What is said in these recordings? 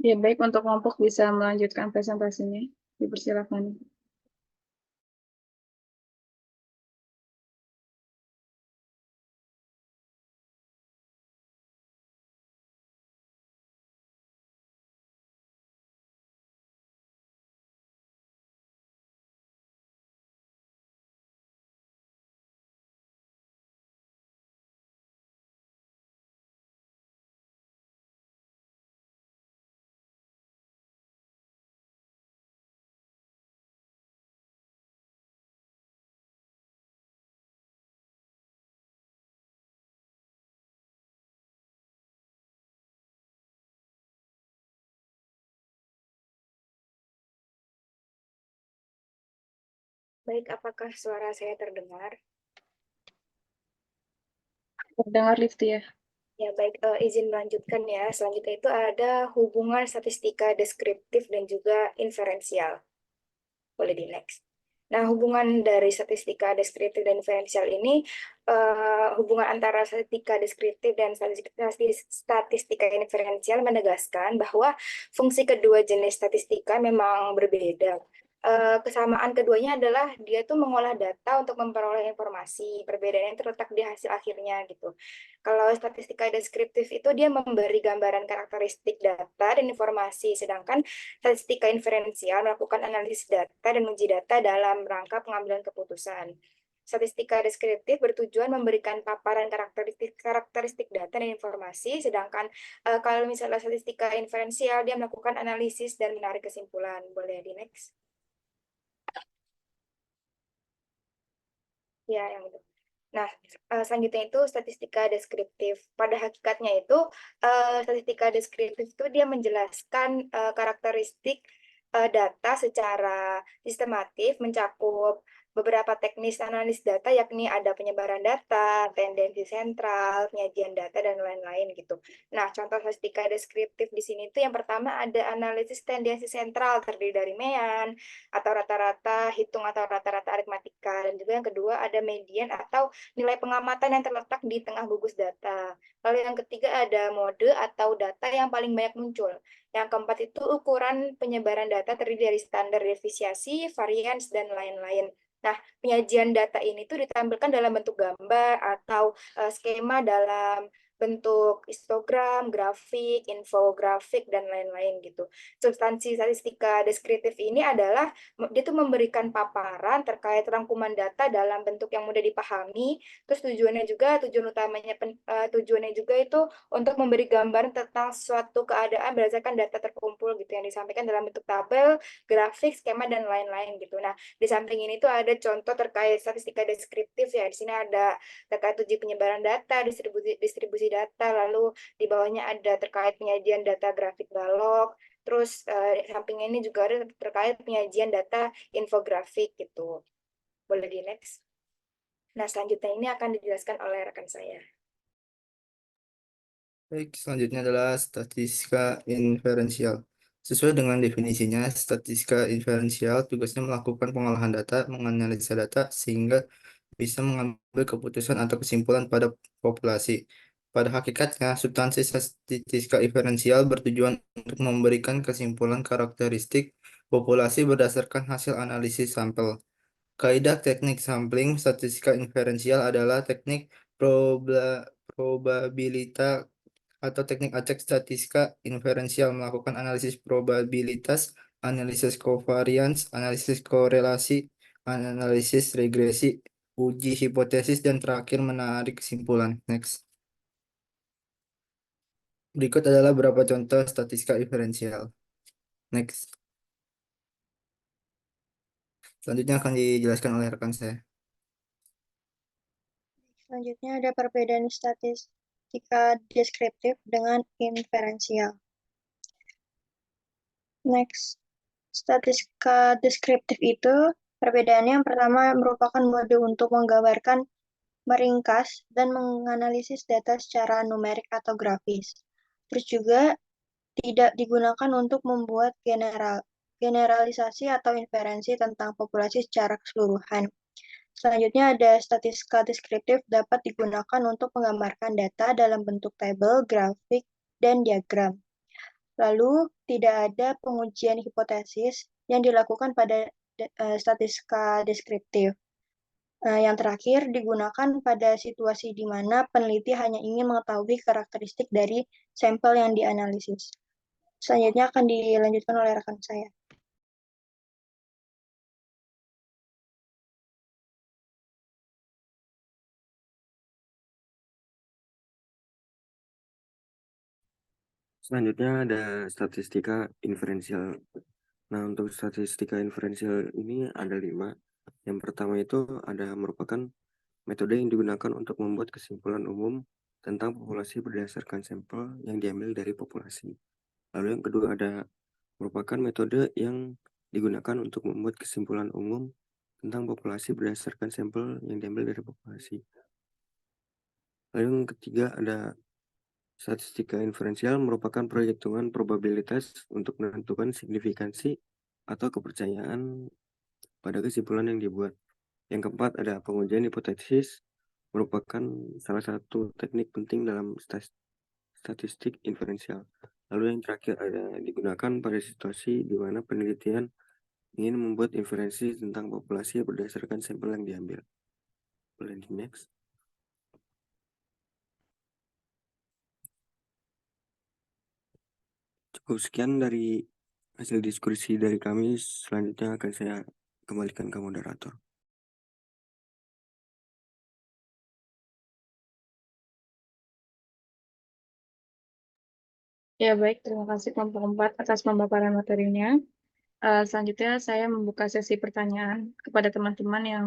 Ya, baik, untuk kelompok bisa melanjutkan presentasinya. Dipersilakan. Baik, apakah suara saya terdengar? Terdengar, Lifty ya? Ya, baik, izin melanjutkan ya. Selanjutnya itu ada hubungan statistika deskriptif dan juga inferensial. Boleh di next. Nah, hubungan dari statistika deskriptif dan inferensial ini, hubungan antara statistika deskriptif dan statistika inferensial menegaskan bahwa fungsi kedua jenis statistika memang berbeda. Kesamaan keduanya adalah dia tuh mengolah data untuk memperoleh informasi. Perbedaannya terletak di hasil akhirnya gitu. Kalau statistika deskriptif itu dia memberi gambaran karakteristik data dan informasi, sedangkan statistika inferensial melakukan analisis data dan uji data dalam rangka pengambilan keputusan. Statistika deskriptif bertujuan memberikan paparan karakteristik data dan informasi, sedangkan kalau misalnya statistika inferensial dia melakukan analisis dan menarik kesimpulan. Boleh di next? Ya, yang itu. Nah, selanjutnya itu statistika deskriptif. Pada hakikatnya itu, statistika deskriptif itu dia menjelaskan karakteristik data secara sistematif, mencakup beberapa teknis analis data, yakni ada penyebaran data, tendensi sentral, penyajian data, dan lain-lain gitu. Nah, contoh statistika deskriptif di sini itu yang pertama ada analisis tendensi sentral, terdiri dari mean, atau rata-rata hitung atau rata-rata aritmatika, dan juga yang kedua ada median atau nilai pengamatan yang terletak di tengah gugus data. Lalu yang ketiga ada mode atau data yang paling banyak muncul. Yang keempat itu ukuran penyebaran data terdiri dari standar defisiasi, varians, dan lain-lain. Nah, penyajian data ini tuh ditampilkan dalam bentuk gambar atau skema dalam bentuk histogram, grafik, infografik, dan lain-lain gitu. Substansi statistika deskriptif ini adalah dia tuh memberikan paparan terkait rangkuman data dalam bentuk yang mudah dipahami. Terus tujuan utamanya tujuannya juga itu untuk memberi gambaran tentang suatu keadaan berdasarkan data terkumpul gitu yang disampaikan dalam bentuk tabel, grafik, skema, dan lain-lain gitu. Nah, di samping ini tuh ada contoh terkait statistika deskriptif ya. Di sini ada terkait uji penyebaran data, distribusi data, lalu di bawahnya ada terkait penyajian data grafik balok. Terus samping ini juga ada terkait penyajian data infografik gitu. Boleh di next. Nah, selanjutnya ini akan dijelaskan oleh rekan saya. Baik, selanjutnya adalah statistika inferensial. Sesuai dengan definisinya, statistika inferensial tugasnya melakukan pengolahan data, menganalisa data, sehingga bisa mengambil keputusan atau kesimpulan pada populasi. Pada hakikatnya, substansi statistika inferensial bertujuan untuk memberikan kesimpulan karakteristik populasi berdasarkan hasil analisis sampel. Kaidah teknik sampling statistika inferensial adalah teknik probabilitas atau teknik acak statistika inferensial melakukan analisis probabilitas, analisis covariance, analisis korelasi, analisis regresi, uji hipotesis, dan terakhir menarik kesimpulan. Next. Berikut adalah beberapa contoh statistika inferensial. Next. Selanjutnya akan dijelaskan oleh rekan saya. Selanjutnya ada perbedaan statistika deskriptif dengan inferensial. Next, statistika deskriptif itu perbedaannya yang pertama merupakan mode untuk menggambarkan, meringkas, dan menganalisis data secara numerik atau grafis. Terus juga tidak digunakan untuk membuat generalisasi atau inferensi tentang populasi secara keseluruhan. Selanjutnya ada statistika deskriptif dapat digunakan untuk menggambarkan data dalam bentuk tabel, grafik, dan diagram. Lalu, tidak ada pengujian hipotesis yang dilakukan pada statistika deskriptif. Yang terakhir, digunakan pada situasi di mana peneliti hanya ingin mengetahui karakteristik dari sampel yang dianalisis. Selanjutnya akan dilanjutkan oleh rekan saya. Selanjutnya ada statistika inferensial. Nah, untuk statistika inferensial ini ada 5. Yang pertama itu merupakan metode yang digunakan untuk membuat kesimpulan umum tentang populasi berdasarkan sampel yang diambil dari populasi. Lalu yang kedua merupakan metode yang digunakan untuk membuat kesimpulan umum tentang populasi berdasarkan sampel yang diambil dari populasi. Lalu yang ketiga ada statistika inferensial, merupakan perhitungan probabilitas untuk menentukan signifikansi atau kepercayaan pada kesimpulan yang dibuat. Yang keempat ada pengujian hipotesis, merupakan salah satu teknik penting dalam statistik inferensial. Lalu yang terakhir digunakan pada situasi di mana penelitian ingin membuat inferensi tentang populasi berdasarkan sampel yang diambil. Boleh di next. Cukup sekian dari hasil diskusi dari kami. Selanjutnya akan saya kembalikan ke moderator. Ya, baik. Terima kasih kelompok 4 atas pemaparan materinya. Selanjutnya saya membuka sesi pertanyaan kepada teman-teman yang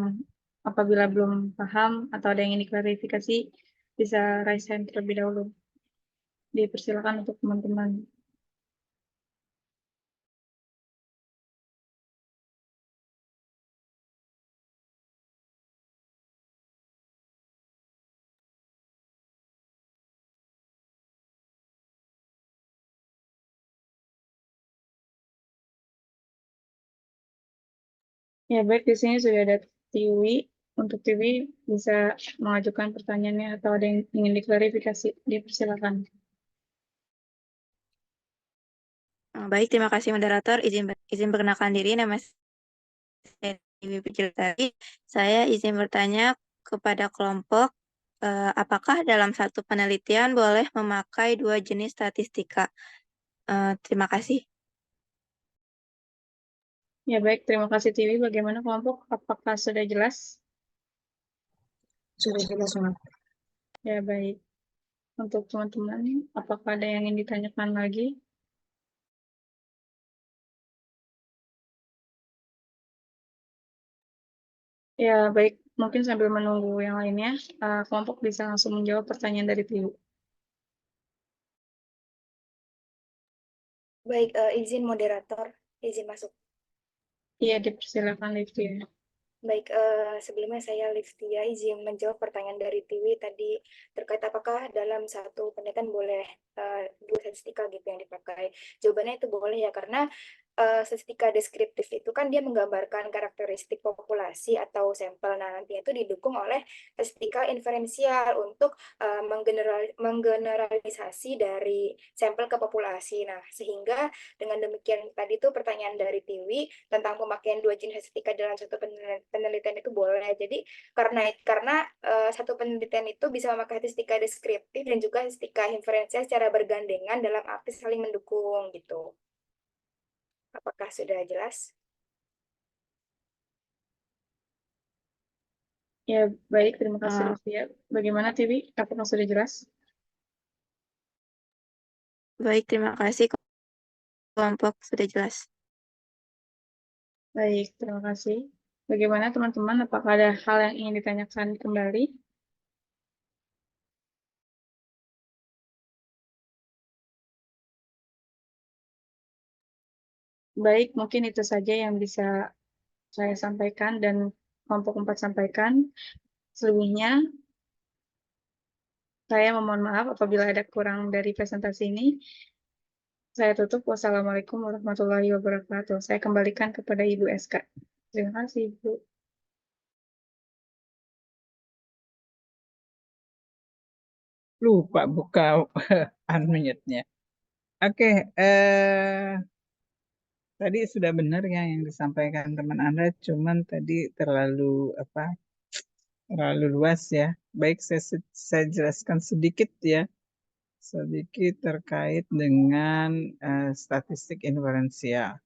apabila belum paham atau ada yang ingin diklarifikasi, bisa raise hand terlebih dahulu. Dipersilakan untuk teman-teman. Ya, baik. Di sini sudah ada Tiwi. Untuk Tiwi bisa mengajukan pertanyaannya atau ada yang ingin diklarifikasi. Dipersilakan. Baik, terima kasih moderator. Izin perkenalkan diri, nama saya Dewi Pujiltari. Saya izin bertanya kepada kelompok, apakah dalam satu penelitian boleh memakai 2 jenis statistika? Terima kasih. Ya, baik. Terima kasih Tiwi. Bagaimana kelompok? Apakah sudah jelas? Sudah jelas, Mas. Ya, baik. Untuk teman-teman, apakah ada yang ingin ditanyakan lagi? Ya, baik. Mungkin sambil menunggu yang lainnya, kelompok bisa langsung menjawab pertanyaan dari Tiwi. Baik, izin moderator, izin masuk. Iya, dipersilakan Livia. Baik, sebelumnya saya Livia izin menjawab pertanyaan dari Tiwi tadi terkait apakah dalam satu penelitian boleh 2 statistika gitu yang dipakai. Jawabannya itu boleh ya, karena statistika deskriptif itu kan dia menggambarkan karakteristik populasi atau sampel. Nah, nantinya itu didukung oleh statistika inferensial untuk menggeneralisasi dari sampel ke populasi. Nah, sehingga dengan demikian tadi tuh pertanyaan dari Tiwi tentang pemakaian 2 jenis statistika dalam satu penelitian itu boleh. Jadi karena satu penelitian itu bisa memakai statistika deskriptif dan juga statistika inferensial secara bergandengan dalam arti saling mendukung gitu. Apakah sudah jelas? Ya, baik. Terima kasih Livia. Bagaimana Tiwi? Apakah sudah jelas? Baik, terima kasih kelompok, sudah jelas. Baik, terima kasih. Bagaimana teman-teman? Apakah ada hal yang ingin ditanyakan kembali? Baik, mungkin itu saja yang bisa saya sampaikan dan kelompok 4 sampaikan. Selebihnya, saya memohon maaf apabila ada kurang dari presentasi ini. Saya tutup. Wassalamualaikum warahmatullahi wabarakatuh. Saya kembalikan kepada Ibu SK. Terima kasih, Ibu. Lupa buka unmute-nya. Oke, tadi sudah benar ya yang disampaikan teman Anda, cuman tadi terlalu luas ya. Baik, saya jelaskan sedikit ya, sedikit terkait dengan statistik inferensial.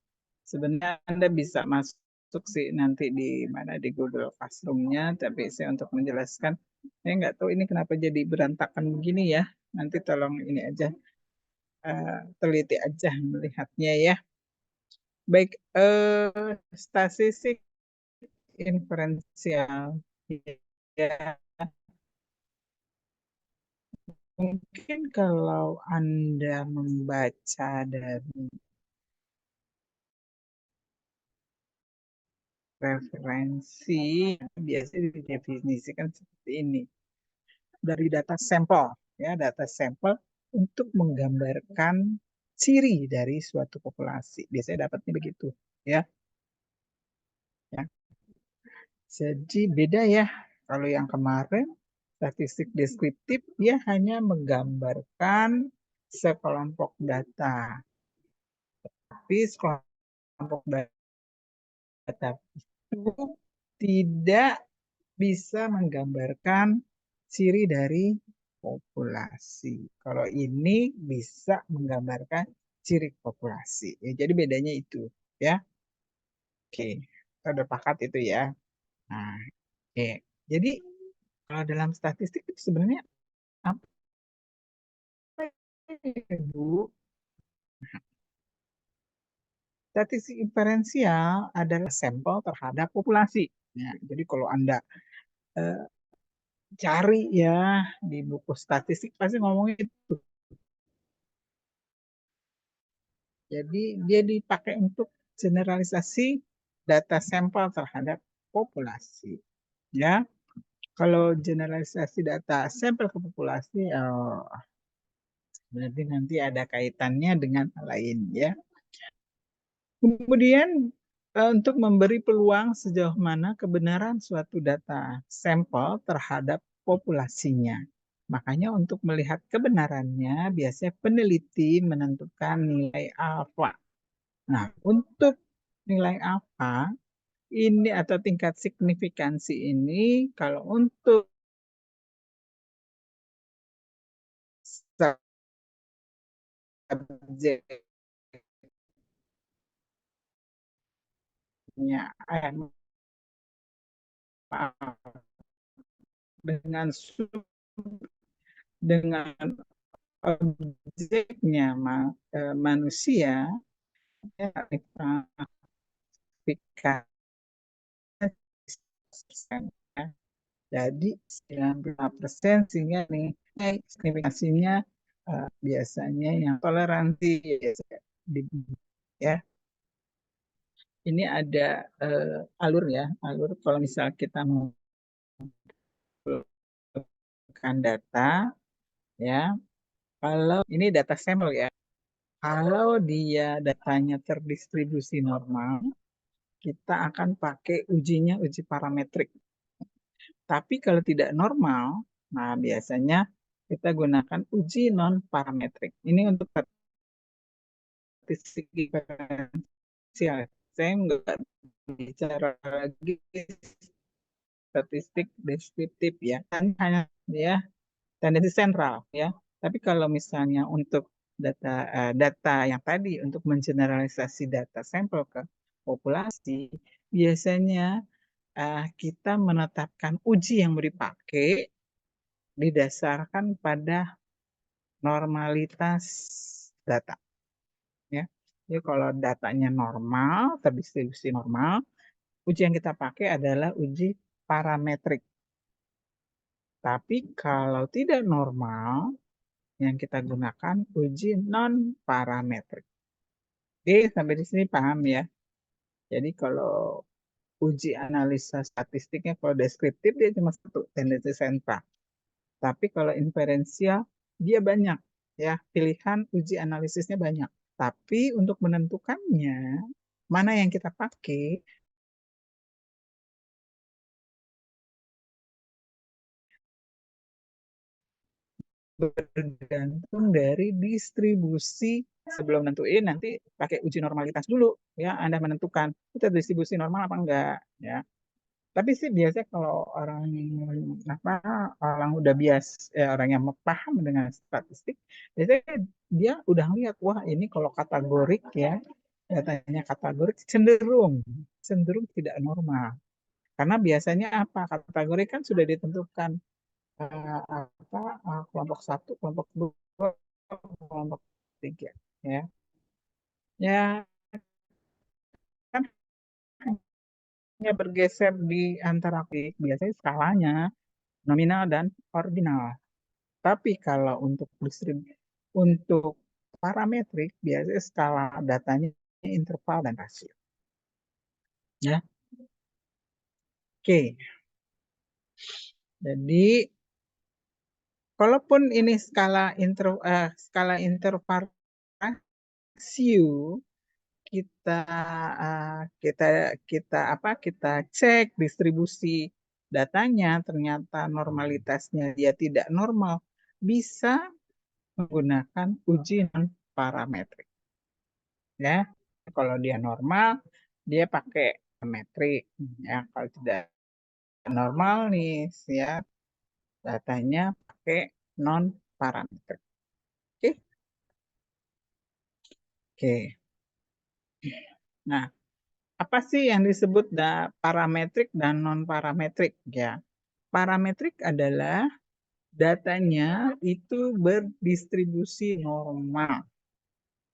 Sebenarnya Anda bisa masuk sih nanti di mana di Google Classroom-nya, tapi saya untuk menjelaskan, saya nggak tahu ini kenapa jadi berantakan begini ya. Nanti tolong ini aja, teliti aja melihatnya ya. Baik, statistik inferensial ya, mungkin kalau Anda membaca dari referensi, biasanya didefinisikan seperti ini. Dari data sampel, ya, data sampel untuk menggambarkan ciri dari suatu populasi. Biasanya dapatnya begitu, ya. Ya. Jadi beda ya. Kalau yang kemarin statistik deskriptif dia hanya menggambarkan sekelompok data. Tapi sekelompok data itu tidak bisa menggambarkan ciri dari populasi. Kalau ini bisa menggambarkan ciri populasi. Ya, jadi bedanya itu, ya. Oke, kita udah pakat itu ya. Nah, oke. Jadi kalau dalam statistik itu sebenarnya apa ya, Bu? Statistik inferensial adalah sampel terhadap populasi. Ya, jadi kalau Anda eh, cari ya di buku statistik pasti ngomongin itu. Jadi dia dipakai untuk generalisasi data sampel terhadap populasi. Ya, kalau generalisasi data sampel ke populasi, berarti nanti ada kaitannya dengan hal lain ya. Kemudian untuk memberi peluang sejauh mana kebenaran suatu data sampel terhadap populasinya. Makanya untuk melihat kebenarannya, biasanya peneliti menentukan nilai alfa. Nah, untuk nilai alfa ini atau tingkat signifikansi ini, kalau untuk subjeknya dengan objeknya manusia ya, ya. Jadi 95% sehingga nih signifikansinya biasanya yang toleransi ya. Ini ada alur ya, alur kalau misal kita mengumpulkan data ya. Kalau ini data sampel ya. Kalau dia datanya terdistribusi normal, kita akan pakai ujinya uji parametrik. Tapi kalau tidak normal, nah biasanya kita gunakan uji non parametrik. Ini untuk statistik diferensial. Saya nggak bicara lagi statistik deskriptif ya, hanya ya tendensi sentral ya. Tapi kalau misalnya untuk data yang tadi untuk mengeneralisasi data sampel ke populasi, biasanya kita menetapkan uji yang mau dipakai didasarkan pada normalitas data. Ya. Jadi kalau datanya normal, terdistribusi normal, uji yang kita pakai adalah uji parametrik. Tapi kalau tidak normal, yang kita gunakan uji non-parametrik. Oke, sampai di sini paham ya? Jadi kalau uji analisa statistiknya, kalau deskriptif dia cuma satu, tendensi sentral. Tapi kalau inferensial, dia banyak. Ya, pilihan uji analisisnya banyak. Tapi untuk menentukannya, mana yang kita pakai, bergantung dari distribusi. Sebelum nentuin nanti pakai uji normalitas dulu ya, Anda menentukan itu distribusi normal apa enggak ya. Tapi sih biasanya kalau orang orang udah orang yang paham dengan statistik, biasanya dia udah ngeliat, wah ini kalau kategorik ya, datanya kategorik cenderung tidak normal. Karena biasanya apa? Kategori kan sudah ditentukan kelompok 1, kelompok 2, kelompok 3 ya. Ya kan hanya bergeser di antara biasanya skalanya nominal dan ordinal. Tapi kalau untuk parametrik biasanya skala datanya interval dan rasio. Ya. Oke. Jadi kalaupun ini skala interval rasio, kita cek distribusi datanya, ternyata normalitasnya dia tidak normal, bisa menggunakan uji non parametrik. Ya, kalau dia normal, dia pakai metrik. Ya, kalau tidak normal nih, ya datanya pakai non parametrik. Oke, oke. Nah, apa sih yang disebut parametrik dan non parametrik ya? Parametrik adalah datanya itu berdistribusi normal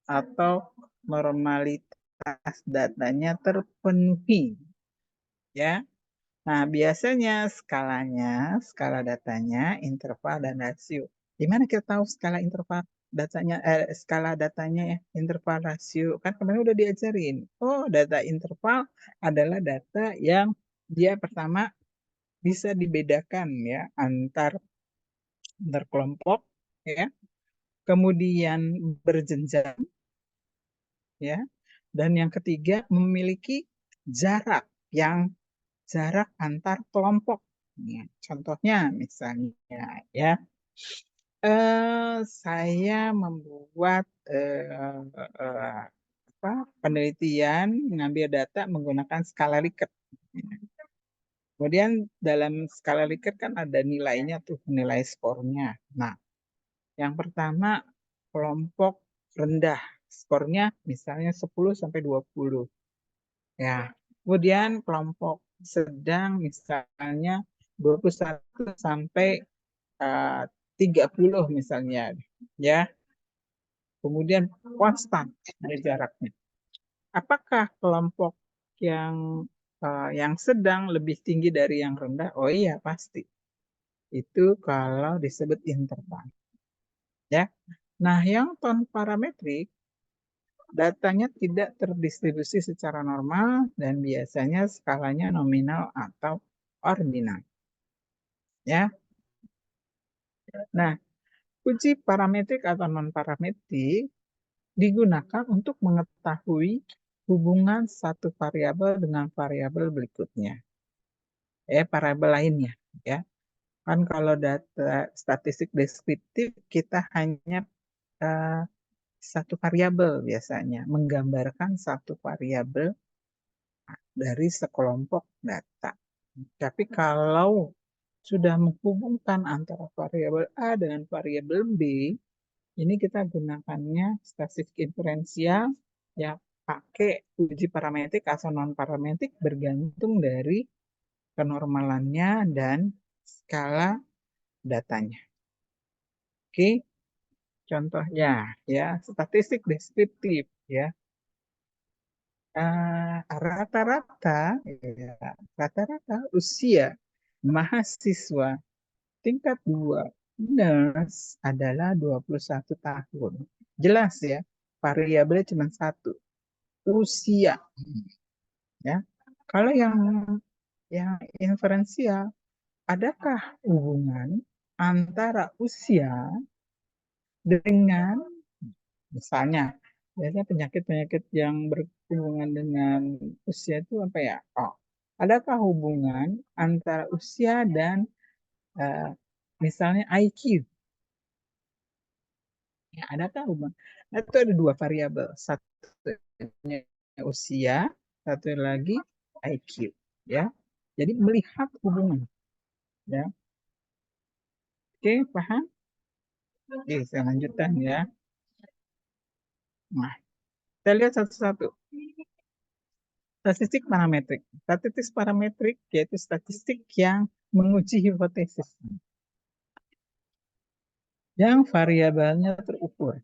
atau normalitas datanya terpenuhi ya. Nah, biasanya skala datanya interval dan rasio. Gimana kita tahu skala datanya ya, interval rasio? Kan kemarin udah diajarin. Oh, data interval adalah data yang dia pertama bisa dibedakan ya antar kelompok ya. Kemudian berjenjang ya. Dan yang ketiga memiliki jarak antar kelompok. Ya, contohnya misalnya ya, saya membuat penelitian mengambil data menggunakan skala Likert. Kemudian dalam skala Likert kan ada nilainya tuh, nilai skornya. Nah, yang pertama kelompok rendah, skornya misalnya 10 sampai 20. Ya. Kemudian kelompok sedang misalnya 21 sampai 30 misalnya. Ya. Kemudian konstan dari jaraknya. Apakah kelompok yang sedang lebih tinggi dari yang rendah? Oh iya, pasti. Itu kalau disebut interval. Ya. Nah, yang non parametrik datanya tidak terdistribusi secara normal dan biasanya skalanya nominal atau ordinal. Ya. Nah, uji parametrik atau non parametrik digunakan untuk mengetahui hubungan satu variabel dengan variabel berikutnya. Variabel lainnya, ya. Kan kalau data statistik deskriptif kita hanya satu variabel biasanya, menggambarkan satu variabel dari sekelompok data. Tapi kalau sudah menghubungkan antara variabel A dengan variabel B, ini kita gunakannya statistik inferensial ya, pakai uji parametrik atau non parametrik bergantung dari kenormalannya dan skala datanya. Oke, contohnya ya statistik deskriptif ya. Rata-rata usia mahasiswa tingkat 2 nurse adalah 21 tahun. Jelas ya, variabelnya cuma satu, usia. Ya. Kalau yang inferensial, adakah hubungan antara usia dengan misalnya biasanya penyakit-penyakit yang berhubungan dengan usia itu apa ya? Oh, adakah hubungan antara usia dan misalnya IQ? Ya, adakah hubungan? Nah, itu ada dua variabel. Satunya usia, satu lagi IQ. Ya, jadi melihat hubungan. Ya, oke, paham? Oke, saya lanjutkan ya. Nah, kita lihat satu-satu. Statistik parametrik. Statistik parametrik yaitu statistik yang menguji hipotesis. Yang variabelnya terukur.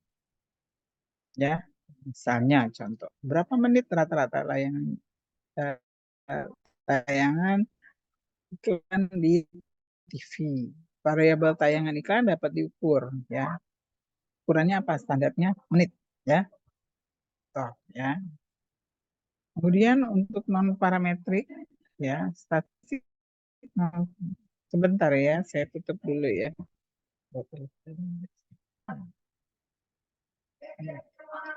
Ya, misalnya contoh, berapa menit rata-rata tayangan iklan di TV. Variabel tayangan iklan dapat diukur, ya. Ukurannya apa? Standarnya menit, ya. Toh, ya. Kemudian untuk non parametrik, ya, statistik. Sebentar ya, saya tutup dulu ya.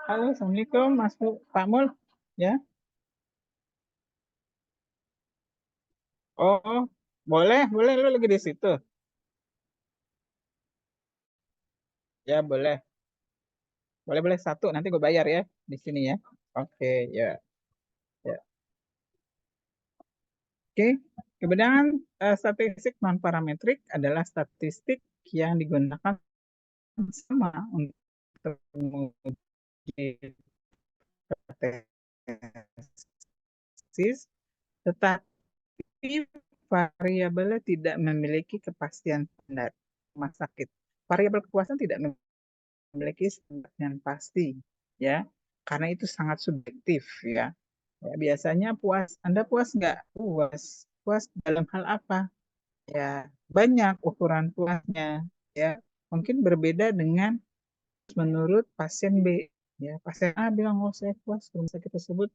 Halo, Assalamualaikum, Mas Pak Mul, ya. Oh, boleh, lu lagi di situ. Ya, boleh. Boleh satu, nanti gue bayar ya di sini ya. Oke, ya. Ya. Oke, kemudian statistik non parametrik adalah statistik yang digunakan sama untuk menguji hipotesis, tetapi variabelnya tidak memiliki kepastian standar rumah sakit. Variabel kepuasan tidak memiliki standar yang pasti, ya, karena itu sangat subjektif, ya. Ya, biasanya Anda puas nggak? Puas. Puas dalam hal apa? Ya, banyak ukuran puasnya. Ya, mungkin berbeda dengan menurut pasien B. Ya, pasien A bilang, oh saya puas rumah sakit tersebut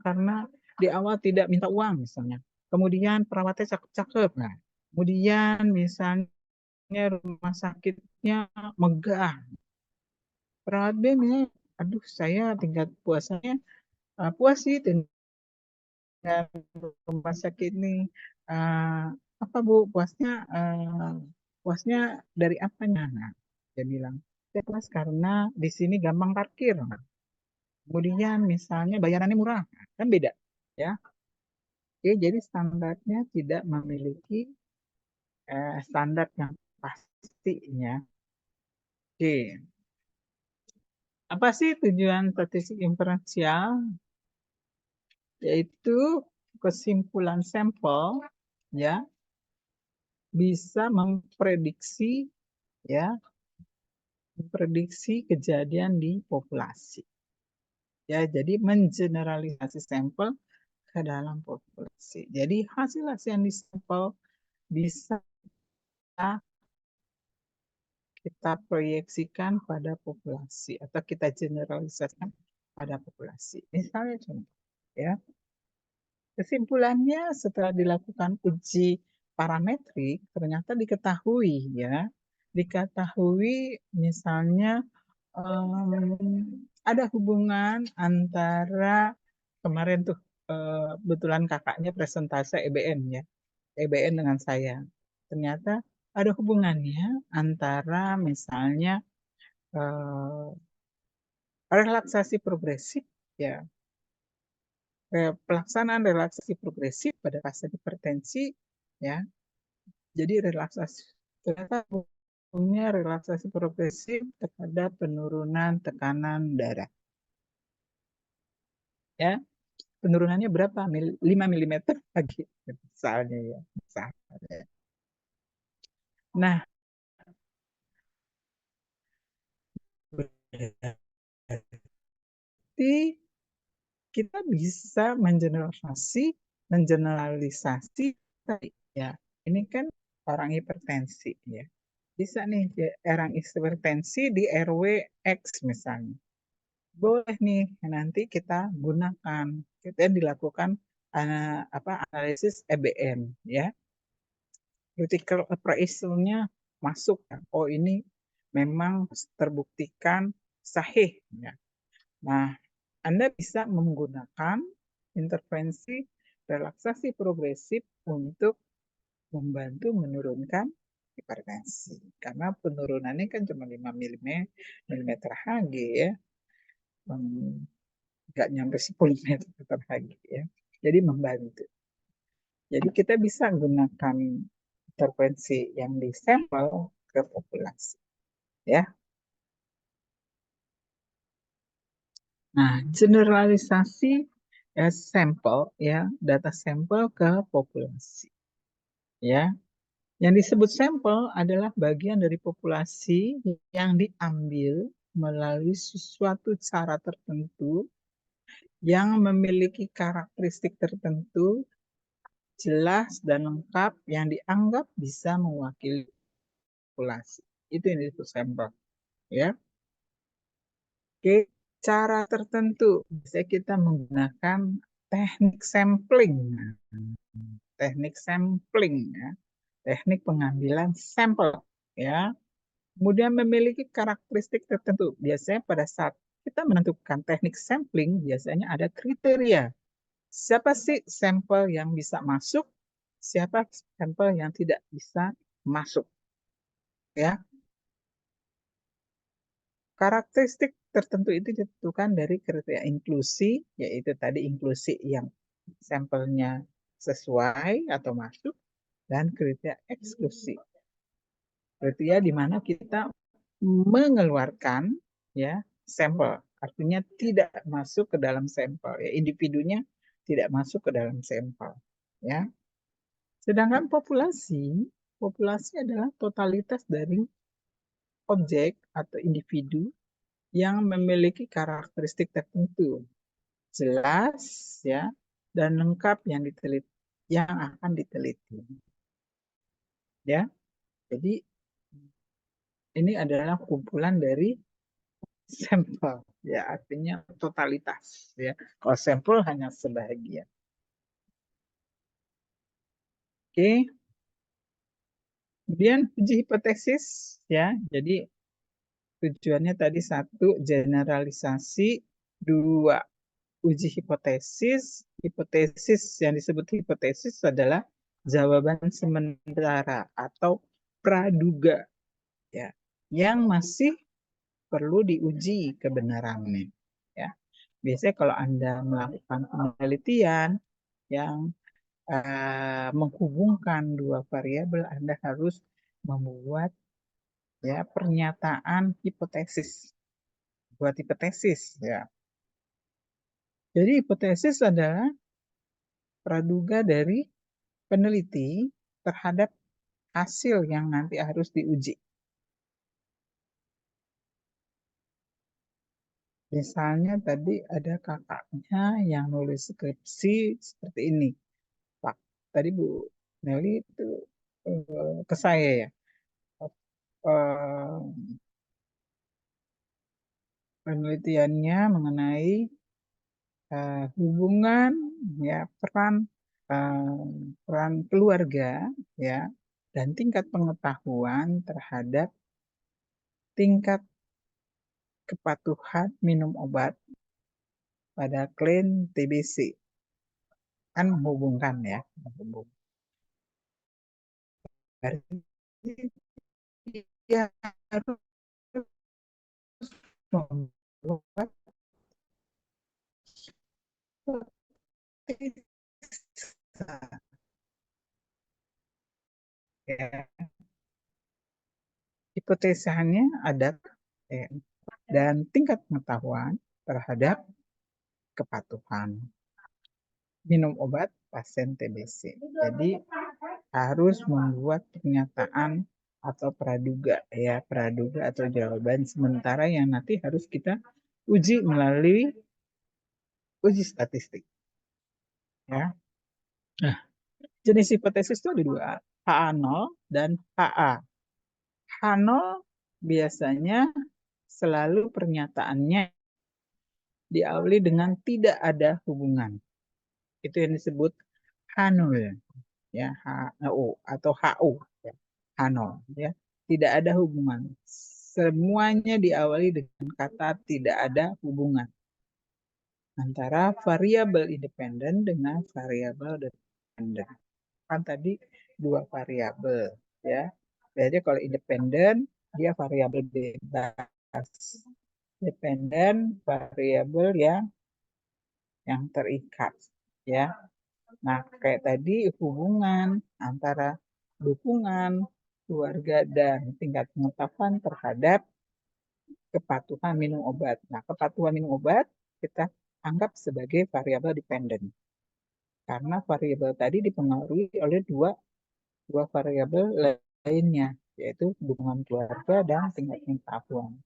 karena di awal tidak minta uang misalnya. Kemudian perawatnya cakep-cakep. Nah, kemudian misalnya rumah sakitnya megah. Perawat B nih, aduh saya tingkat puasanya puas sih dengan rumah sakit ini. Apa Bu puasnya dari apanya? Nah, dia bilang saya puas karena di sini gampang parkir. Kemudian misalnya bayarannya murah, kan beda, ya. Oke, jadi standarnya tidak memiliki standar yang pastinya. Oke, apa sih tujuan statistik inferensial? Yaitu kesimpulan sampel, ya, bisa memprediksi kejadian di populasi. Ya, jadi mengeneralisasi sampel ke dalam populasi. Jadi hasil-hasil yang disampel bisa kita proyeksikan pada populasi atau kita generalisasikan pada populasi. Misalnya contoh, ya. Kesimpulannya setelah dilakukan uji parametrik ternyata diketahui misalnya ada hubungan antara kemarin tuh kebetulan kakaknya presentase EBN ya, EBN dengan saya. Ternyata ada hubungannya antara misalnya relaksasi progresif, ya, pelaksanaan relaksasi progresif pada pasien hipertensi, ya. Jadi ternyata punya relaksasi progresif terhadap penurunan tekanan darah. Ya, penurunannya berapa? 5 mm lagi misalnya ya. Misalnya. Nah, berarti kita bisa mengeneralisasi ya. Ini kan orang hipertensi ya. Bisa nih orang hipertensi di RW X misalnya. Boleh nih nanti kita gunakan, kita dilakukan analisis EBM ya. Critical appraisal-nya masuk ya. Oh ini memang terbuktikan sahih ya. Nah, Anda bisa menggunakan intervensi relaksasi progresif untuk membantu menurunkan hipertensi. Karena penurunannya kan cuma 5 mm Hg ya. Nggak nyampe 10 meter Hg ya. Jadi membantu. Jadi kita bisa gunakan intervensi yang di sampel ke populasi. Ya. Nah, generalisasi sampel ya, data sampel ke populasi. Ya. Yang disebut sampel adalah bagian dari populasi yang diambil melalui suatu cara tertentu yang memiliki karakteristik tertentu jelas dan lengkap yang dianggap bisa mewakili populasi. Itu yang disebut sampel. Ya. Oke, cara tertentu bisa kita menggunakan teknik sampling. Teknik sampling ya. Teknik pengambilan sampel ya. Kemudian memiliki karakteristik tertentu. Biasanya pada saat kita menentukan teknik sampling, biasanya ada kriteria. Siapa sih sampel yang bisa masuk, siapa sampel yang tidak bisa masuk. Ya. Karakteristik tertentu itu ditentukan dari kriteria inklusi, yaitu tadi inklusi yang sampelnya sesuai atau masuk, dan kriteria eksklusi. Kriteria di mana kita mengeluarkan ya sampel, artinya tidak masuk ke dalam sampel, ya individunya tidak masuk ke dalam sampel, ya. Sedangkan populasi adalah totalitas dari objek atau individu yang memiliki karakteristik tertentu, jelas ya, dan lengkap yang akan diteliti. Ya. Jadi ini adalah kumpulan dari sampel, ya artinya totalitas ya. Kalau sampel hanya sebagian. Oke. Kemudian uji hipotesis ya. Jadi tujuannya tadi 1 generalisasi, 2 uji hipotesis. Hipotesis yang disebut hipotesis adalah jawaban sementara atau praduga ya, yang masih perlu diuji kebenarannya ya. Biasanya kalau Anda melakukan penelitian yang menghubungkan 2 variabel, Anda harus membuat ya pernyataan hipotesis. Buat hipotesis ya. Jadi hipotesis adalah praduga dari peneliti terhadap hasil yang nanti harus diuji. Misalnya tadi ada kakaknya yang nulis skripsi seperti ini. Pak, tadi Bu Nelly itu ke saya ya. Penelitiannya mengenai hubungan ya peran keluarga ya dan tingkat pengetahuan terhadap tingkat kepatuhan minum obat pada klaim TBC. Kan menghubungkan ya, menghubung. Dia harus membuat ya. Hipotesanya ada dan tingkat pengetahuan terhadap kepatuhan minum obat pasien TBC. Jadi harus membuat pernyataan atau praduga ya, praduga atau jawaban sementara yang nanti harus kita uji melalui uji statistik. Ya. Nah, jenis hipotesis itu ada 2, HA0 dan HA. H0 biasanya selalu pernyataannya diawali dengan tidak ada hubungan. Itu yang disebut H0 ya, HO atau HO ya. H0 ya. Tidak ada hubungan. Semuanya diawali dengan kata tidak ada hubungan antara variabel independen dengan variabel dependen. Kan tadi 2 variabel ya. Jadi kalau independen dia variabel bebas. Dependen variabel yang terikat, ya. Nah, kayak tadi hubungan antara dukungan keluarga dan tingkat pengetahuan terhadap kepatuhan minum obat. Nah, kepatuhan minum obat kita anggap sebagai variabel dependen. Karena variabel tadi dipengaruhi oleh dua variabel lainnya, yaitu dukungan keluarga dan tingkat pengetahuan.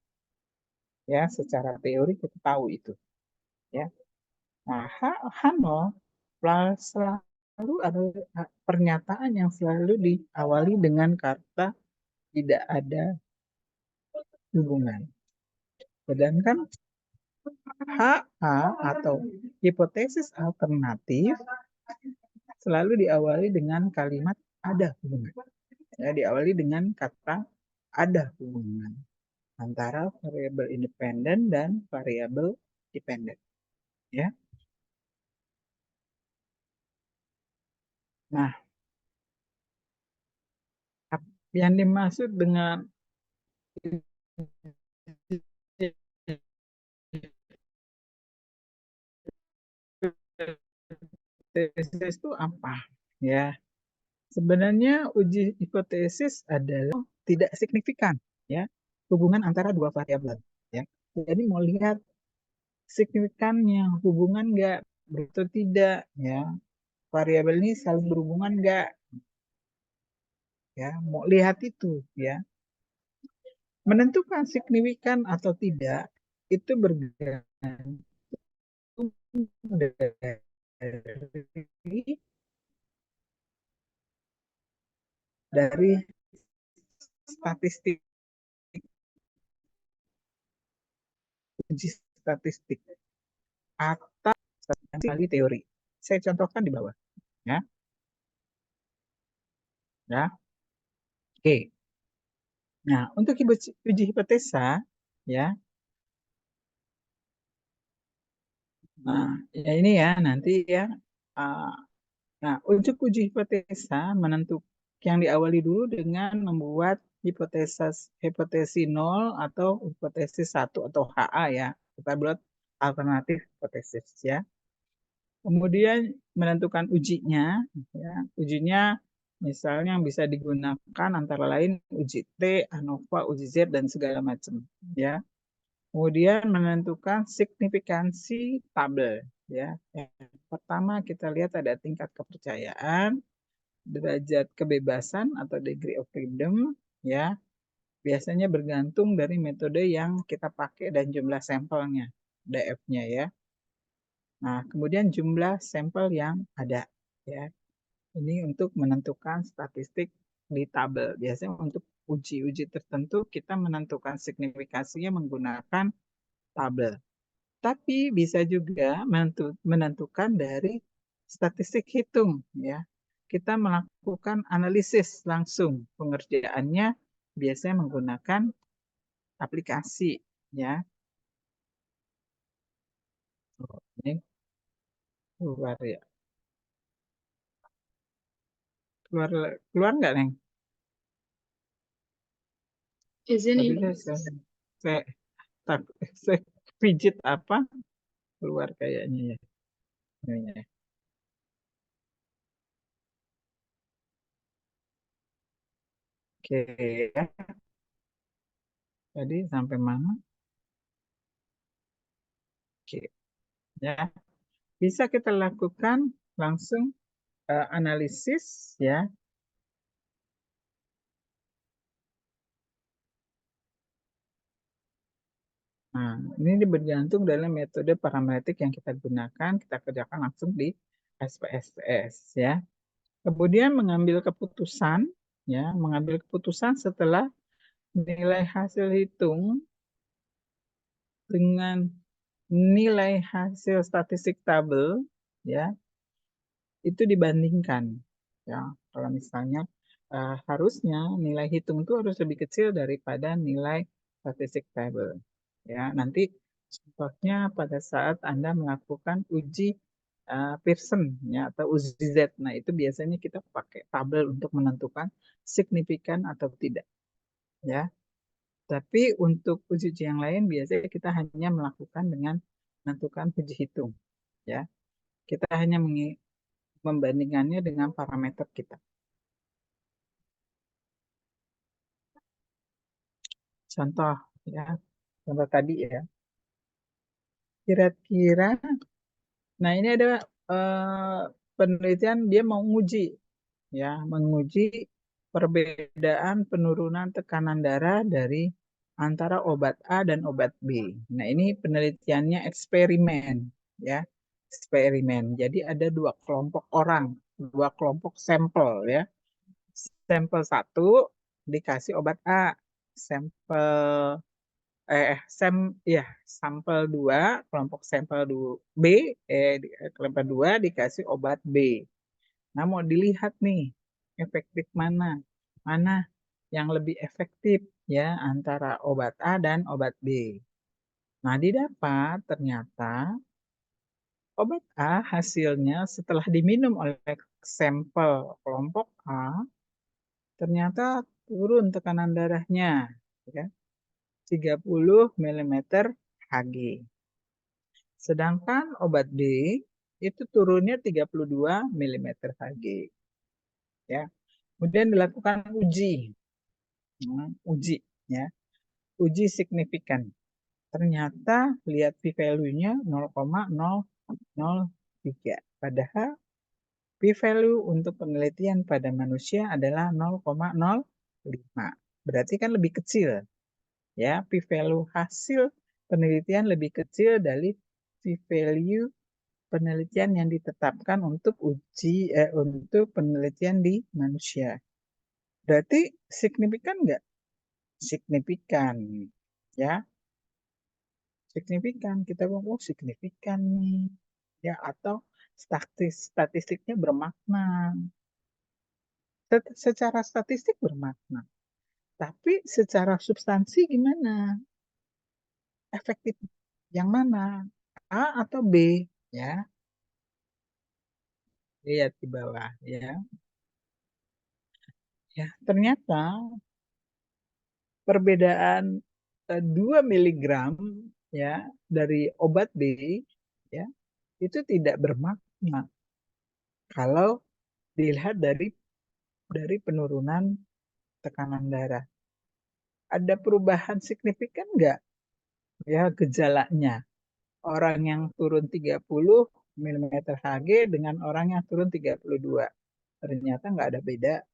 Ya, secara teori kita tahu itu. Ya. Nah, H0 selalu ada pernyataan yang selalu diawali dengan kata tidak ada hubungan. Sedangkan HA atau hipotesis alternatif selalu diawali dengan kalimat ada hubungan. Ya, diawali dengan kata ada hubungan antara variabel independen dan variabel dependen. Ya. Nah, yang dimaksud dengan hipotesis itu apa? Ya, sebenarnya uji hipotesis adalah tidak signifikan, ya, hubungan antara dua variabel. Ya, jadi mau lihat signifikannya hubungan nggak atau tidak, ya, variabel ini saling berhubungan nggak, ya, mau lihat itu, ya. Menentukan signifikan atau tidak itu bergantung dari statistik, uji statistik atau teori. Saya contohkan di bawah, ya. Ya. Oke. Nah, untuk uji hipotesa, ya. Nah, ya ini ya nanti ya. Nah, untuk uji hipotesa yang diawali dulu dengan membuat hipotesi 0 atau hipotesi 1 atau HA, ya. Kita buat alternatif hipotesis, ya. Kemudian menentukan ujinya, ya. Ujinya misalnya yang bisa digunakan antara lain uji T, ANOVA, uji Z, dan segala macam, ya. Kemudian menentukan signifikansi tabel, ya. Yang pertama kita lihat ada tingkat kepercayaan, derajat kebebasan atau degree of freedom, ya. Biasanya bergantung dari metode yang kita pakai dan jumlah sampelnya, DF-nya, ya. Nah, kemudian jumlah sampel yang ada, ya. Ini untuk menentukan statistik di tabel. Biasanya untuk uji-uji tertentu kita menentukan signifikasinya menggunakan tabel. Tapi bisa juga menentukan dari statistik hitung, ya. Kita melakukan analisis langsung. Pengerjaannya biasanya menggunakan aplikasi, ya. Oh, ini keluar, ya. Keluar nggak, Neng? Izin Tadi ini. saya pijit apa keluar kayaknya, ya. Ini, ya. Oke, ya. Tadi sampai mana? Oke, ya. Bisa kita lakukan langsung analisis, ya. Nah, ini bergantung dari metode parametrik yang kita gunakan, kita kerjakan langsung di SPSS, ya. Kemudian mengambil keputusan, ya, mengambil keputusan setelah nilai hasil hitung dengan nilai hasil statistik tabel, ya, itu dibandingkan, ya. Kalau misalnya harusnya nilai hitung itu harus lebih kecil daripada nilai statistik tabel, ya. Nanti contohnya pada saat Anda melakukan uji Pearson ya atau uji Z. Nah, itu biasanya kita pakai tabel untuk menentukan signifikan atau tidak ya. Tapi untuk uji-uji yang lain biasanya kita hanya melakukan dengan menentukan uji hitung ya. Kita hanya membandingkannya dengan parameter kita. Contoh ya. Contoh tadi ya. Kira-kira nah ini ada penelitian dia mau menguji ya, menguji perbedaan penurunan tekanan darah dari antara obat A dan obat B. Nah, ini penelitiannya eksperimen ya. Eksperimen. Jadi ada dua kelompok orang, dua kelompok sampel ya. Sampel 1 dikasih obat A, sampel ya, sampel 2, kelompok sampel B, kelompok 2 dikasih obat B. Nah, mau dilihat nih, efektif mana? Mana yang lebih efektif ya antara obat A dan obat B. Nah, didapat ternyata obat A hasilnya setelah diminum oleh sampel kelompok A, ternyata turun tekanan darahnya ya, 30 mm Hg. Sedangkan obat B itu turunnya 32 mm Hg. Ya. Kemudian dilakukan uji. Uji ya. Uji signifikan. Ternyata lihat p-value-nya 0,003. Padahal p-value untuk penelitian pada manusia adalah 0,05. Berarti kan lebih kecil. Ya, p-value hasil penelitian lebih kecil dari p-value penelitian yang ditetapkan untuk untuk penelitian di manusia. Berarti signifikan nggak? Signifikan, ya. Signifikan, kita bilang, oh signifikan nih. Ya, atau statistiknya bermakna. Secara statistik bermakna. Tapi secara substansi gimana? Efektif yang mana? A atau B? Ya, lihat di bawah ya. Ya, ternyata perbedaan 2 mg ya dari obat B ya itu tidak bermakna kalau dilihat dari penurunan tekanan darah. Ada perubahan signifikan nggak ya gejalanya? Orang yang turun 30 mm Hg dengan orang yang turun 32. Ternyata nggak ada beda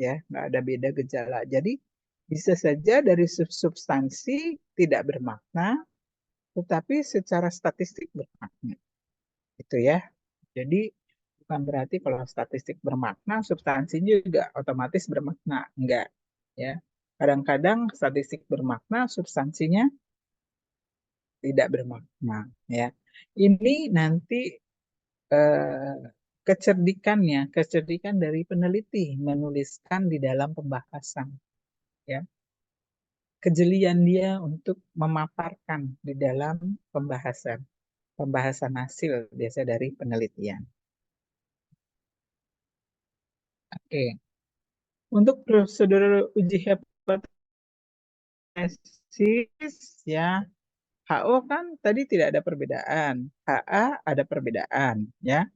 ya, nggak ada beda gejala. Jadi bisa saja dari substansi tidak bermakna, tetapi secara statistik bermakna. Itu ya. Jadi bukan berarti kalau statistik bermakna, substansinya juga otomatis bermakna. Enggak. Ya. Kadang-kadang statistik bermakna, substansinya tidak bermakna. Ya. Ini nanti kecerdikan dari peneliti menuliskan di dalam pembahasan. Ya. Kejelian dia untuk memaparkan di dalam pembahasan hasil biasa dari penelitian. Oke. Untuk prosedur uji hipotesis ya, HO kan tadi tidak ada perbedaan, HA ada perbedaan ya.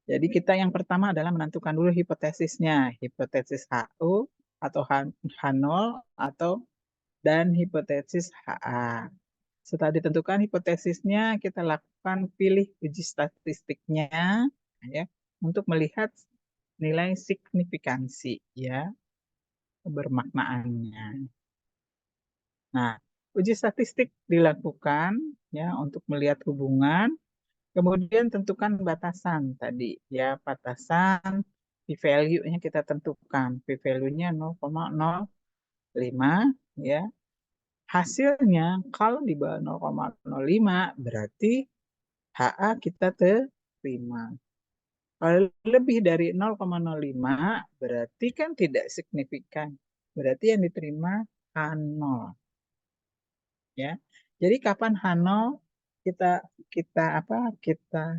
Jadi kita yang pertama adalah menentukan dulu hipotesisnya, hipotesis HO atau H0 dan hipotesis HA. Setelah ditentukan hipotesisnya, kita lakukan pilih uji statistiknya ya untuk melihat nilai signifikansi ya kebermaknaannya. Nah, uji statistik dilakukan ya untuk melihat hubungan, kemudian tentukan batasan tadi ya, batasan p-value-nya kita tentukan, p-value-nya 0,05 ya. Hasilnya kalau di bawah 0,05 berarti HA kita terima. Kalau lebih dari 0,05 berarti kan tidak signifikan. Berarti yang diterima H0. Ya. Jadi kapan H0 kita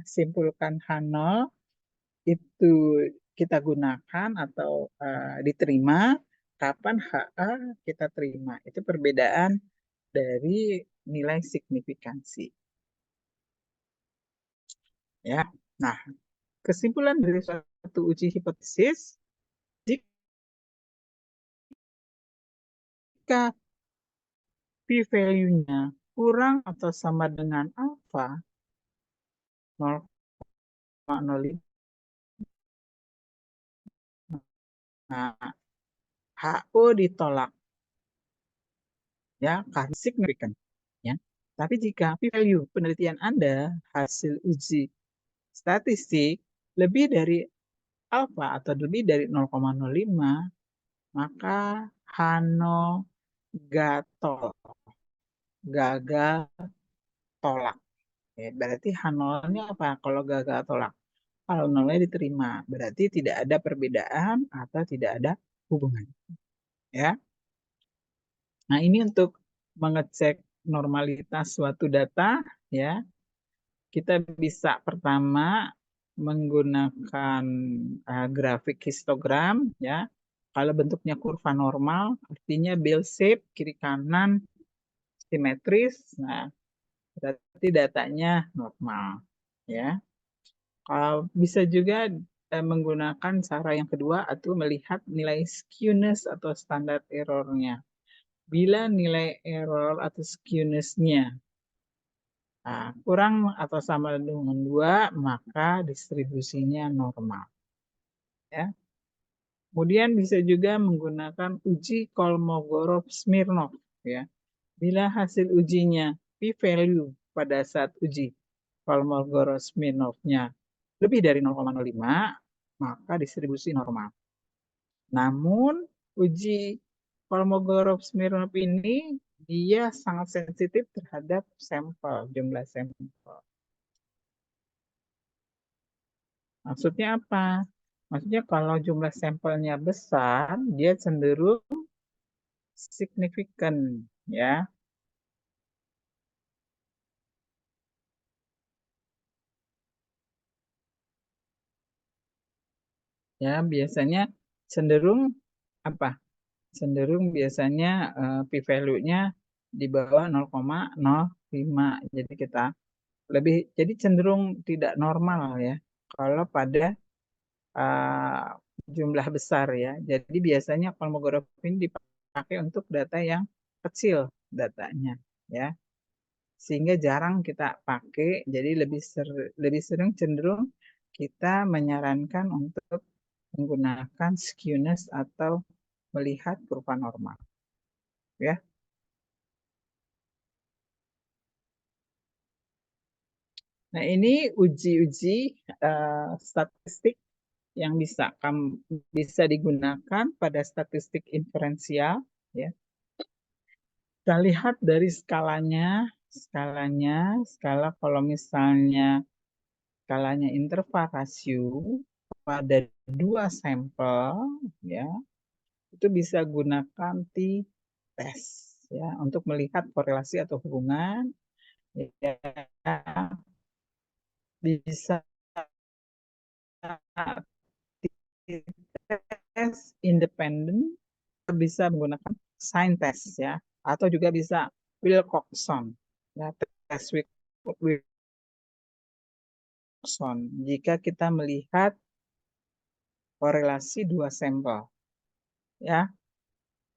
simpulkan H0 itu kita gunakan atau diterima, kapan HA kita terima. Itu perbedaan dari nilai signifikansi. Ya. Nah, kesimpulan dari suatu uji hipotesis, jika p-value-nya kurang atau sama dengan alfa 0,05, nah, HO ditolak, ya, karena signifikan. Ya. Tapi jika p-value penelitian Anda hasil uji statistik lebih dari alfa atau lebih dari 0,05, maka H0 gagal tolak. Ya, berarti H0-nya apa? Kalau gagal tolak. Kalau nolnya diterima, berarti tidak ada perbedaan atau tidak ada hubungan. Ya. Nah, ini untuk mengecek normalitas suatu data, ya. Kita bisa pertama menggunakan grafik histogram, ya. Kalau bentuknya kurva normal, artinya bell shape, kiri kanan simetris, nah berarti datanya normal, ya. Bisa juga menggunakan cara yang kedua, atau melihat nilai skewness atau standar errornya. Bila nilai error atau skewness-nya kurang atau sama dengan 2, maka distribusinya normal. Ya. Kemudian bisa juga menggunakan uji Kolmogorov-Smirnov. Ya. Bila hasil ujinya p-value pada saat uji Kolmogorov-Smirnov-nya lebih dari 0,05, maka distribusi normal. Namun uji Kolmogorov-Smirnov ini dia sangat sensitif terhadap sampel, jumlah sampel. Maksudnya apa? Maksudnya kalau jumlah sampelnya besar, dia cenderung signifikan, ya. Ya, biasanya cenderung apa? Cenderung biasanya p-value-nya di bawah 0,05. Jadi jadi cenderung tidak normal, ya, kalau pada jumlah besar, ya. Jadi biasanya Kolmogorov ini dipakai untuk data yang kecil datanya, ya. Sehingga jarang kita pakai, jadi lebih sering cenderung kita menyarankan untuk menggunakan skewness atau melihat kurva normal, ya. Nah, ini uji-uji statistik yang bisa digunakan pada statistik inferensial, ya. Kita lihat dari skalanya, kalau misalnya skalanya interval rasio pada 2 sampel, ya, itu bisa gunakan t-test, ya, untuk melihat korelasi atau hubungan, ya. Bisa t-test independen, bisa menggunakan sign test, ya, atau juga bisa Wilcoxon, ya, tes Wilcoxon jika kita melihat korelasi 2 sampel, ya.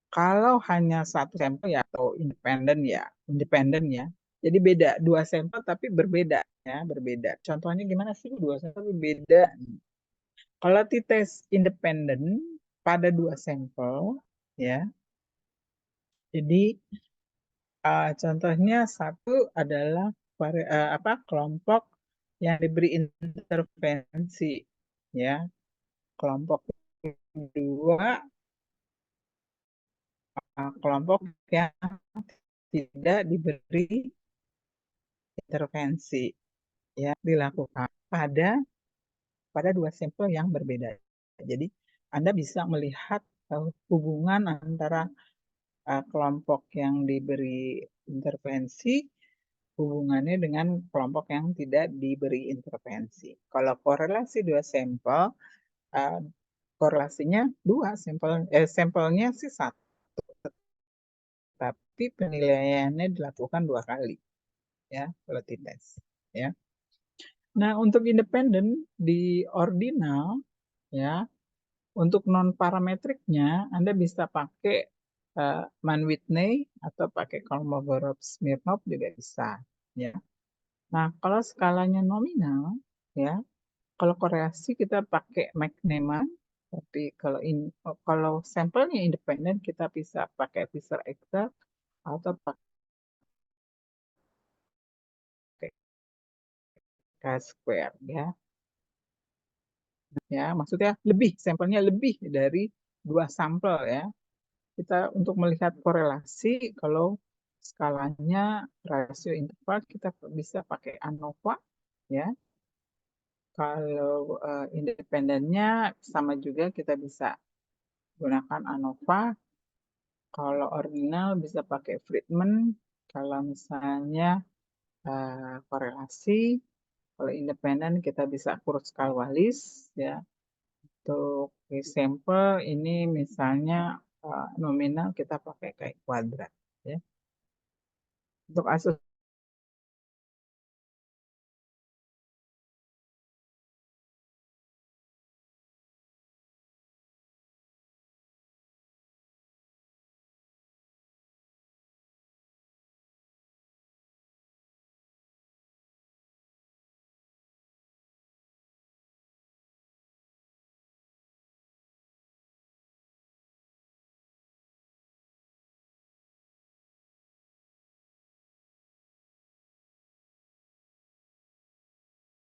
Kalau hanya 1 sampel, ya, atau independen, ya. Jadi beda 2 sampel tapi berbeda, ya, berbeda. Contohnya gimana sih 2 sampel berbeda? Kalau t-test independen pada 2 sampel, ya. Jadi contohnya satu adalah kelompok yang diberi intervensi, ya. Kelompok kedua kelompok yang tidak diberi intervensi, ya, dilakukan pada 2 sampel yang berbeda. Jadi Anda bisa melihat hubungan antara kelompok yang diberi intervensi hubungannya dengan kelompok yang tidak diberi intervensi. Kalau korelasi dua sampel, korelasinya dua sampelnya sih satu, tapi penilaiannya dilakukan 2 kali, ya, quality test, ya. Nah, untuk independen di ordinal, ya, untuk non parametriknya Anda bisa pakai Mann-Whitney atau pakai Kolmogorov-Smirnov juga bisa, ya. Nah, kalau skalanya nominal, ya, kalau korelasi kita pakai McNeman, tapi kalau sampelnya independen kita bisa pakai Fisher-Echter atau pakai Chi-square, ya. Ya, maksudnya sampelnya lebih dari 2 sampel, ya. Kita untuk melihat korelasi, kalau skalanya rasio interval kita bisa pakai ANOVA, ya. Kalau independennya sama juga kita bisa gunakan ANOVA. Kalau ordinal bisa pakai Friedman. Kalau misalnya korelasi, kalau independen kita bisa Kurzweil-Wallis, ya. Untuk sampel ini misalnya nominal kita pakai kayak kuadrat, ya. Untuk